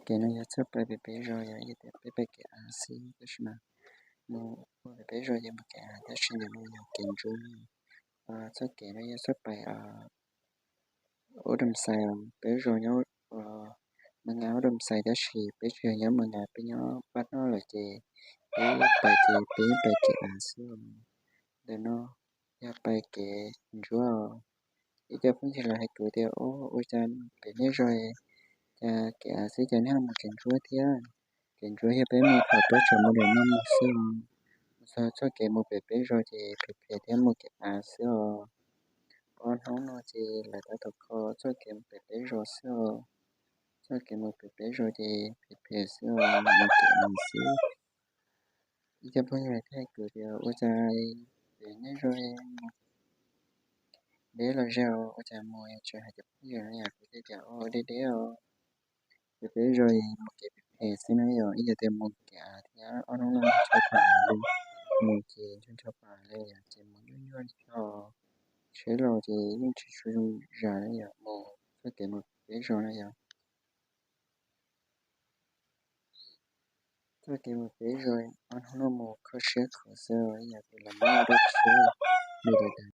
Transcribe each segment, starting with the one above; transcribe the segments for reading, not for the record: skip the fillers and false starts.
que no ya se puede pero ya y te pepe que así es más no puede pero ya me queda ya sin de no ya que yo que no ya se puede ở đầm xài pero nhớ mà ngáo đầm xài đó thì pero nhớ mà ngáo bây nhớ bắt nó là gì cái bài thì bài cái así để nó ya bài cái chúa ý cho phương thì là hai tuổi thì ôi cha cái nhớ rồi cái así cho nên một cái chúa thì cái chúa hiệp ấy một học tới trường một đời năm một xưa sao cho cái một bé rồi thì phải thêm một cái xưa con không nó thì là ta tập khó cho cái bé rồi xưa cho cái một bé rồi thì phải xưa một cái xưa cho phương là cái tuổi thì ôi cha bé nhớ rồi bé là sao ôi cha mua cho hai chục giờ nhà của cái cháu đi đi bé rồi một cái bé xin nói rồi giờ thêm một cái thì nó không nó cho bạn đi một cái cho bạn lên thì một nhớ cho chế độ thì những chỉ sử dụng ra đấy ạ một cái cái một cái rồi này ạ cái một cái rồi anh không có một cơ sở cơ sở ấy ạ thì làm sao được chứ được được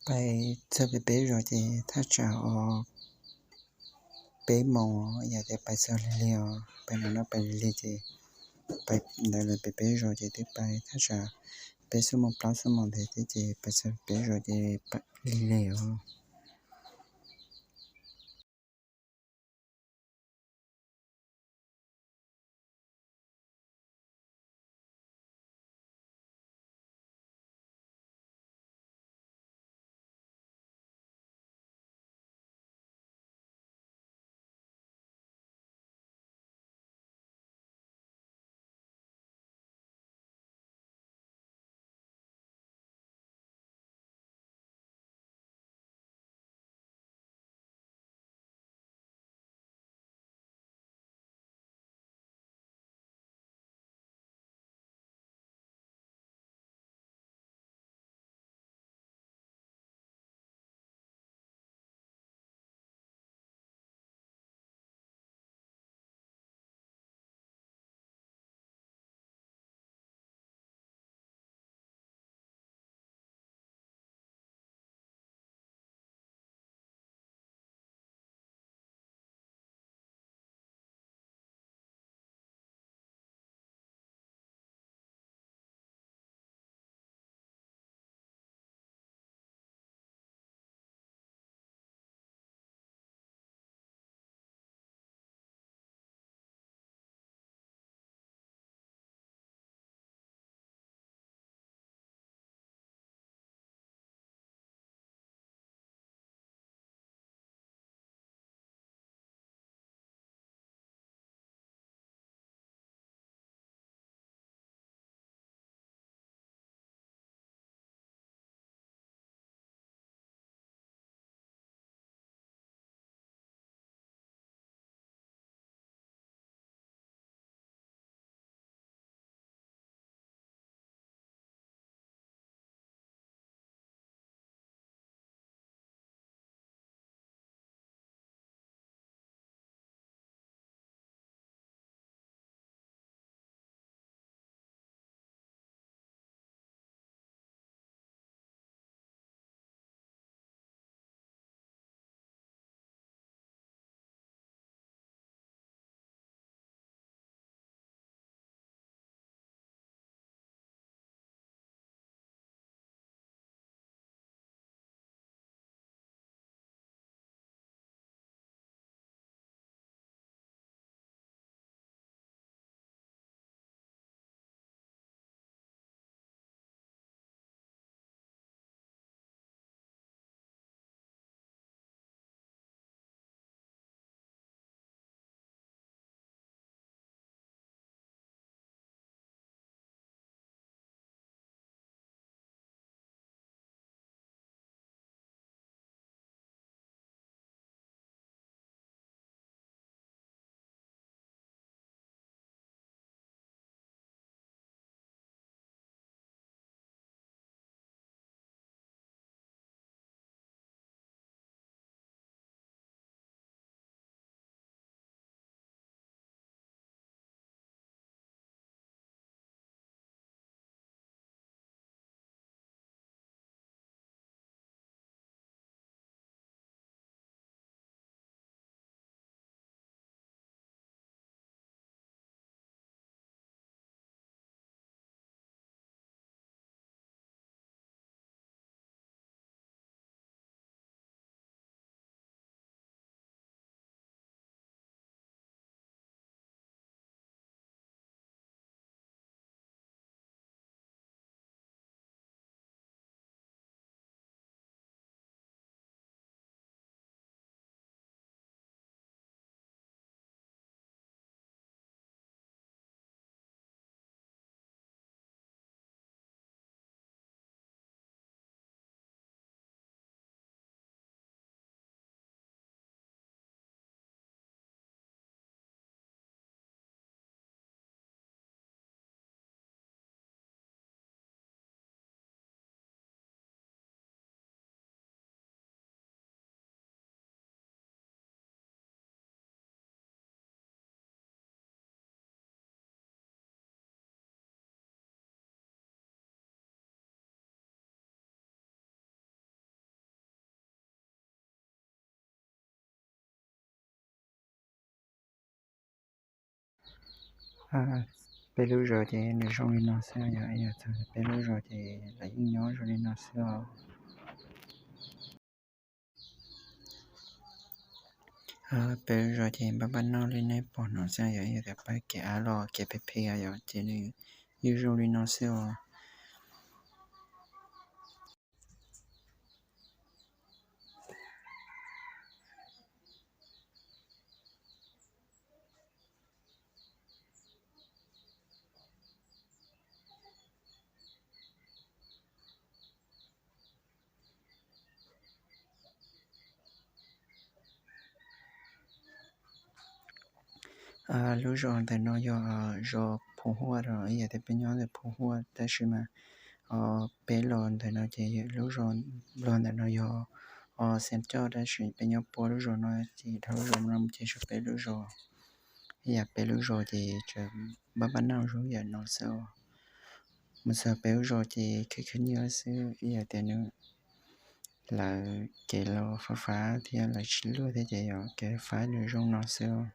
bài chơi về bé rồi thìถ้าจะbé mòอยากจะไปเซอร์เลียวไปนั่นไปเรียนไปนั่นไปbé rồi thì tiếpไปถ้าจะbé số một plus số một thìไปเซอร์bé rồi thìไปเรียว à bây giờ thì người trong đi nó sẽ vậy bây giờ thì lấy nhỏ rồi đi nó sẽ bây giờ thì bà nó lên này bỏ nó sẽ vậy thì bà kia lo kia bé bé vậy thì như rồi nó sẽ lúc rồi thì nó do phun hoa rồi vậy thì bên nhau thì phun hoa tại sao mà bé lon thì nó chỉ lúc rồi lon thì nó do xem cho đã sự bên nhau bỏ lúc rồi nó chỉ thấu rồi nó chỉ số bé lúc rồi giờ bé lúc rồi thì chỉ bà nó rồi giờ nó sao mà sao bé rồi thì cái nhớ xưa giờ thì nó là cái lo phá phá thì là chỉ luôn thế vậy cái phá nữa trong nó sao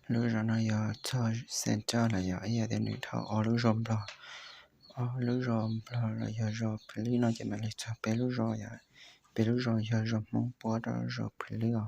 lúc rồi nó giờ cho xem cho là giờ giờ thì nó thấu lúc rồi rồi lúc rồi là giờ rồi lý nó chỉ mà lấy cho bé lúc rồi giờ bé lúc rồi giờ rồi mong bỏ đó rồi lý rồi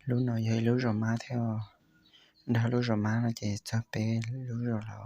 lúc nào vậy lúc rồi má theo đó lúc rồi má nó chỉ cho bé lúc rồi là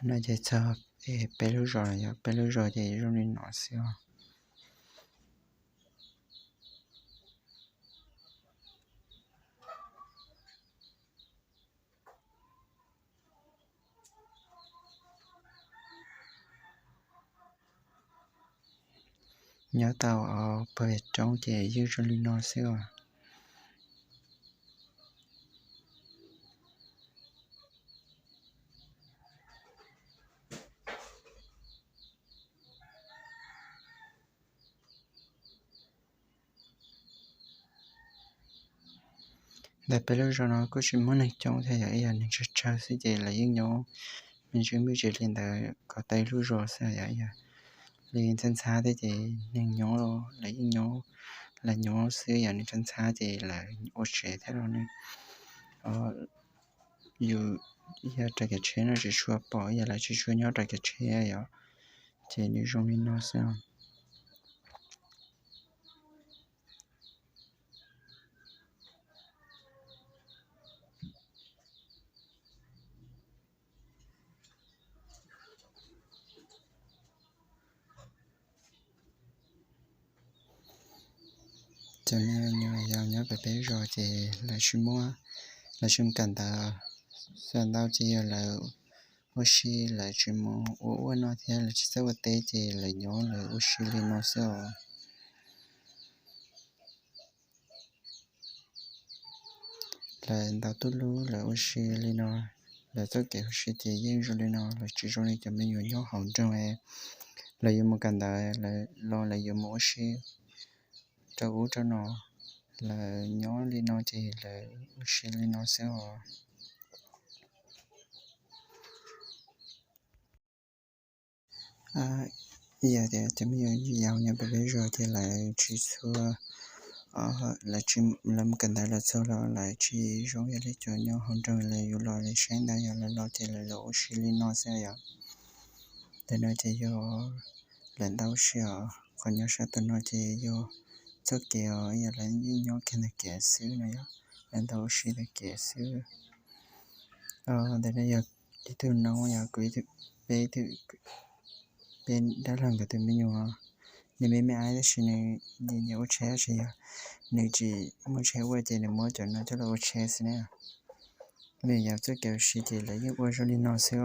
nó chỉ cho bé lúc rồi thì trong nên nó xíu nhớ tàu ở bề trong thì dưới trong nên nó xíu để bé lúc rồi nó có chuyện muốn này trong thì vậy là nên cha sẽ chỉ là những nhau mình chuẩn bị chuyện lên đời có tay lúc rồi sẽ vậy liền chân xa thế thì nên nhau rồi lấy những nhau là nhau xíu vậy nên chân xa thì là ô chế thế rồi nên dù giờ trái cái chế nó chỉ xua bỏ giờ là chỉ xua nhau trái cái chế vậy thì như trong nên nó sao cho nên như giờ nhớ về bé rồi thì là chuyên mua là chuyên cần ta xem đâu chỉ là oxy là chuyên mua ở nó thì là chỉ sau tế thì là nhớ là oxy lên nó sao là đào tốt lú là oxy lên nó là tất cả oxy thì yên rồi lên nó là chỉ cho nên cho mình nhiều nhớ hỏng trong này là dùng một cần ta là lo là dùng một oxy cho uống cho nó là nhớ lên nó thì là oxy lên nó sao giờ thì chấm giàu nhà bây giờ thì lại chỉ số là chỉ làm cần đại là số là chỉ giống như là cho nhau hơn rồi là yêu lo là sáng đại là lo thì là lỗ xí lên nó sẽ vậy để nó chỉ vô lần đầu xíu còn nhớ sao tụi nó chỉ vô cho kiểu giờ là như nhau cái này kẻ xíu này lần đầu xí là kẻ xíu để nó giờ đi từ nó giờ quý từ bé từ bên đã làm được từ mình nhiều nên mấy ai đó xin này nhiều trẻ gì nếu chỉ muốn trẻ qua thì là muốn cho nó cho là trẻ xin nè bây giờ tôi kiểu xí thì lấy cái qua cho đi nó xíu